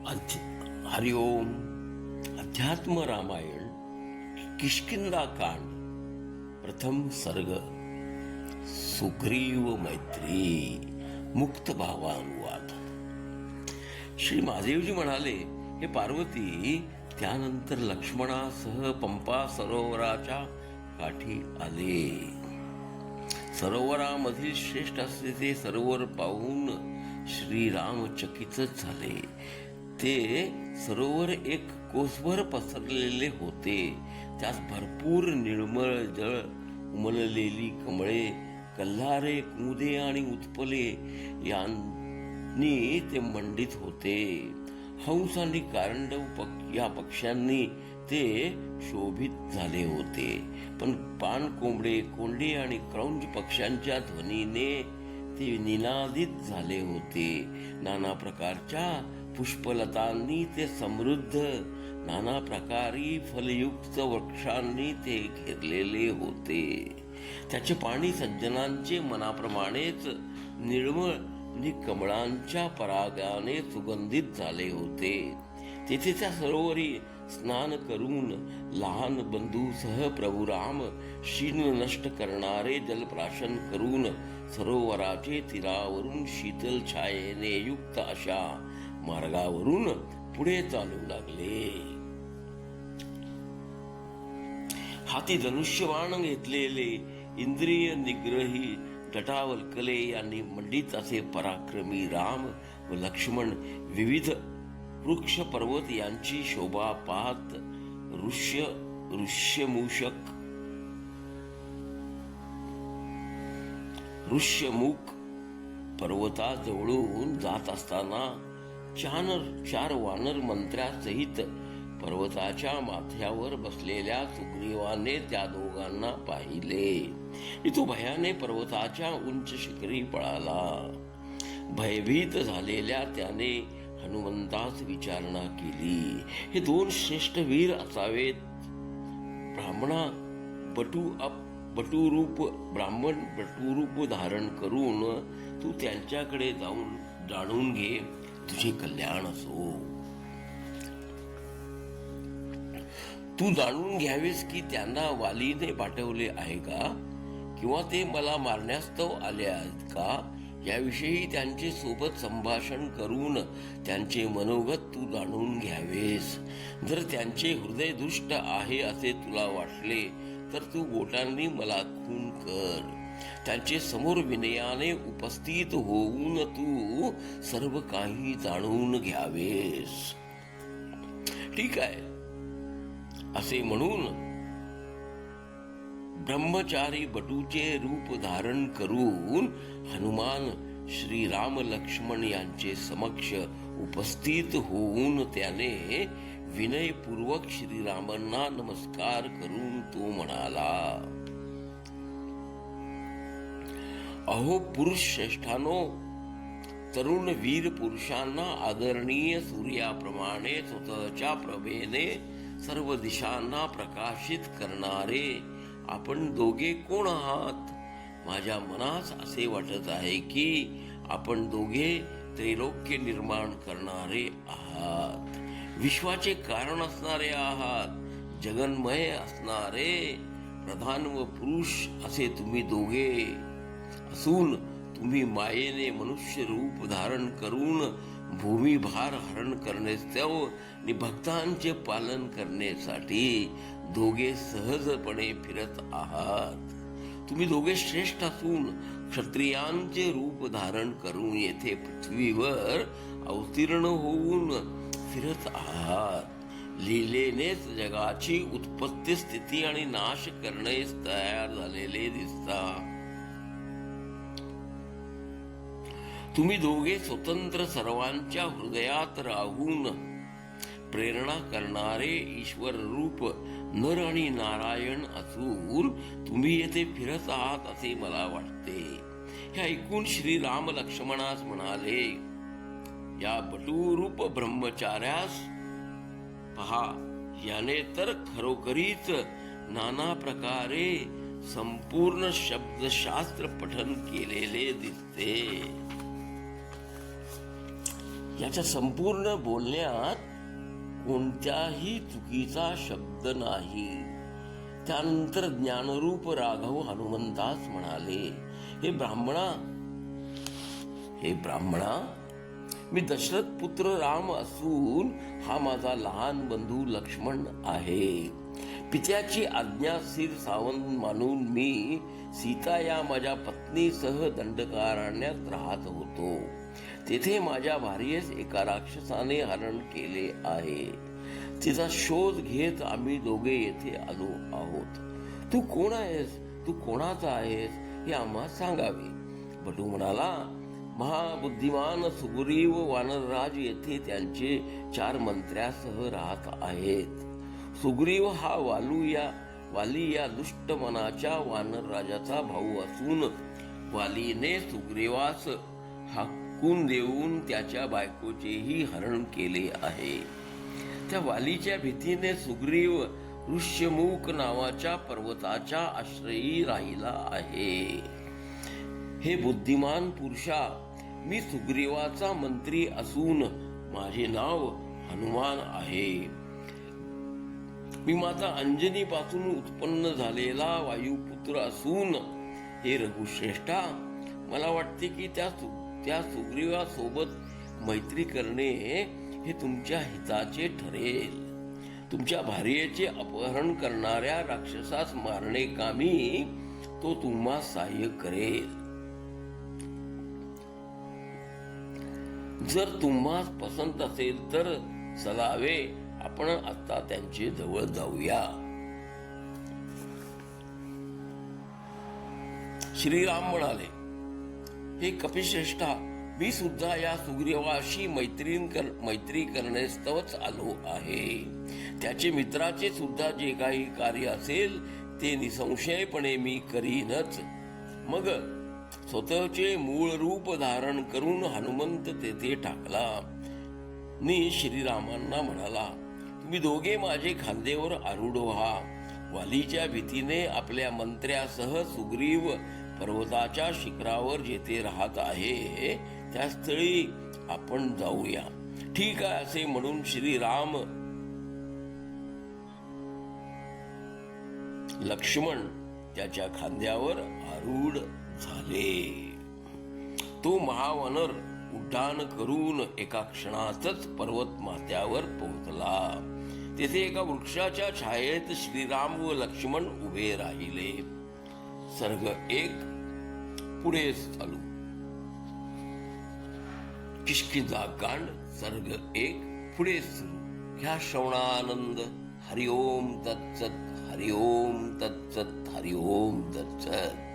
हरिओम. अध्यात्म रामायण किष्किंधा कांड प्रथम सर्ग. सुग्रीव मैत्री मुक्त भावानुवाद. श्री महादेवजी म्हणाले, हे पार्वती, त्यानंतर लक्ष्मणासह पंपा सरोवराच्या काठी आले. सरोवरामधील श्रेष्ठ असलेले सरोवर पाहून श्रीराम चकितच झाले. ते सरोवर एक कोसभर पसरलेले होते. त्यास भरपूर निर्मळ जळ, उमललेली कमळे, कल्हारे, कुमुदे आणि उत्पले यांनी ते मंडित होते. हंस आणि कारंडव या पक्ष्यांनी ते शोभित झाले होते. पण पान कोंबडे, कोंडे आणि क्रौंच पक्ष्यांच्या ध्वनीने ते निनादित झाले होते. नाना प्रकारच्या पुष्पलतांनी ते समृद्ध, नाना प्रकारी फलयुक्त वृक्षांनी ते घेरलेले होते. त्याचे पाणी सज्जनांचे मनाप्रमाणेच निर्मळ आणि कमळांच्या परागाने सुगंधित झाले होते. तेथे त्या सरोवरी स्नान करून लहान बंधूसह प्रभू राम शीन नष्ट करणारे जलप्राशन करून सरोवराचे तीरावरून शीतल छायेने युक्त अशा मार्गावरून पुढे चालू लागले. हाती धनुष्यबाण घेतलेले इंद्रिय निग्रही जटावल्कले यांनी मंडित असे पराक्रमी राम व लक्ष्मण विविध वृक्ष पर्वत यांची शोभा पाहत ऋष्यमुख पर्वताजवळून जात असताना चार वानर मंत्र्यासहित पर्वताच्या माथ्यावर बसलेल्या सुग्रीवाने त्या दोघांना पाहिले. तो भयाने पर्वताच्या उंच शिखरी पळाला. भयभीत झालेल्या त्याने हनुमंतास विचारणा केली, हे दोन श्रेष्ठ वीर असावेत. ब्राह्मण बटूरूप धारण करून तू त्यांच्याकडे जाऊन जाणून घे, तुझे कल्याण असो. तू जाणून घ्यावेस की त्यांना वालीने पाठवले आहे का, किंवा ते मला मारण्यास्तव आले आहेत का, याविषयी त्यांचे सोबत संभाषण करून त्यांचे मनोगत तू जाणून घ्यावेस. जर त्यांचे हृदय दुष्ट आहे असे तुला वाटले तर तू बोटांनी मला खून कर. त्यांचे समोर विनयाने उपस्थित होऊन तू सर्व काही जाणून घ्यावेस. ठीक आहे असे म्हणून ब्रह्मचारी बटूचे रूप धारण करून हनुमान श्रीराम लक्ष्मण यांचे समक्ष उपस्थित होऊन त्याने विनयपूर्वक श्रीरामांना नमस्कार करून तो म्हणाला, अहो पुरुष श्रेष्ठानो, तरुण वीर पुरुषांना आदरणीय सूर्याप्रमाणे स्वतःच्या प्रभेने सर्व दिशांना प्रकाशित करणारे आपण दोघे कोण आहात? माझ्या मनास असे वाटत आहे की आपण दोघे त्रैलोक्य निर्माण करणारे आहात, विश्वाचे कारण असणारे आहात, जगन्मय असणारे प्रधान व पुरुष असे तुम्ही दोघे असून तुम्ही मायेने मनुष्य रूप धारण करून भूमिभार हरण करण्यास्तव आणि भक्तांचे पालन करण्यासाठी दोघे सहजपणे फिरत आहात. तुम्ही दोघे श्रेष्ठ असून क्षत्रियांचे रूप धारण करून येथे पृथ्वीवर अवतीर्ण होऊन फिरत आहात. लीलेनेच जगाची उत्पत्ती, स्थिती आणि नाश करण्यास तयार झालेले दिसता. तुम्ही दोघे स्वतंत्र सर्वांच्या हृदयात राहून प्रेरणा करणारे ईश्वर रूप नर आणि नारायण असून तुम्ही येथे फिरत आहात असे मला वाटते. हे ऐकून श्रीराम लक्ष्मणास म्हणाले, या बटूरूप ब्रह्मचार्यास पहा, याने तर खरोखरीच नाना प्रकारे संपूर्ण शब्दशास्त्र पठन केलेले दिसते. याच्या संपूर्ण बोलण्यात कोणत्याही चुकीचा शब्द नाही. त्यानंतर ज्ञानरूप राघव हनुमंतास म्हणाले, हे ब्राह्मणा, मी दशरथ पुत्र राम असून हा माझा लहान बंधू लक्ष्मण आहे. पित्याची आज्ञाशीर सावंत मानून मी सीता या माझ्या पत्नीसह दंडकारण्यात राहत होतो. तेथे माझ्या भार्येस एका राक्षसाने हरण केले आहे. तिचा शोध घेत आम्ही दोघे येथे आलो आहोत. तू कोण आहेस? तू कोणाचा आहेस हे आम्हा सांगावे. बटू म्हणाला, महाबुद्धिमान सुग्रीव वानरराज येथे त्यांचे 4 मंत्र्यासह राहत आहेत. सुग्रीव हा वाली या दुष्ट मनाच्या वानरराजाचा भाऊ असून वालीने सुग्रीवास हाकून देऊन त्याच्या बायकोचेही हरण केले आहे. त्या वालीच्या भीतीने सुग्रीव ऋष्यमुख नावाच्या पर्वताच्या आश्रयी राहिला आहे. हे बुद्धिमान पुरुषा, मी सुग्रीवाचा मंत्री असून माझे नाव हनुमान आहे. मी माता अंजनी पासून उत्पन्न झालेला वायुपुत्र असून हे रघुश्रेष्ठा, मला वाटते की त्या सुग्रीवासोबत मैत्री करणे हे तुमच्या हिताचे ठरेल. तुमच्या भार्येचे अपहरण करणाऱ्या राक्षसास मारणे कामी तो तुम्हा सहाय्य करेल. जर तुम्हा पसंत असेल तर चलावे, आपण आता त्यांचे जवळ जाऊया. श्रीराम म्हणाले, हे कपिश्रेष्ठा, मी सुद्धा या सुग्रीवाशी मैत्री करण्यास्तवच आलो आहे. त्याचे मित्राचे सुद्धा जे काही कार्य असेल ते निसंशयपणे मी करीनच. मग स्वतःचे मूळ रूप धारण करून हनुमंत तेथे टाकला. मी श्रीरामांना म्हणाला, तुम्ही दोघे माझे खांद्यावर आरूढ व्हा. वालीच्या भीतीने आपल्या मंत्र्यासह सुग्रीव पर्वताच्या शिखरावर जेथे राहत आहे त्या स्थळी आपण जाऊया. ठीक आहे असे म्हणून श्रीराम लक्ष्मण त्याच्या खांद्यावर आरूढ झाले. तो महावानर उड्डाण करून एका क्षणातच पर्वत माथ्यावर पोहोचला. तेथे एका वृक्षाच्या छायेत श्रीराम व लक्ष्मण उभे राहिले. सर्ग 1 पुढे चालू. किष्किंधाकांड सर्ग 1 पुढे सुरू. ह्या श्रवणानंद. हरिओम तत्सत, हरिओम तत्सत, हरिओम तत्सत.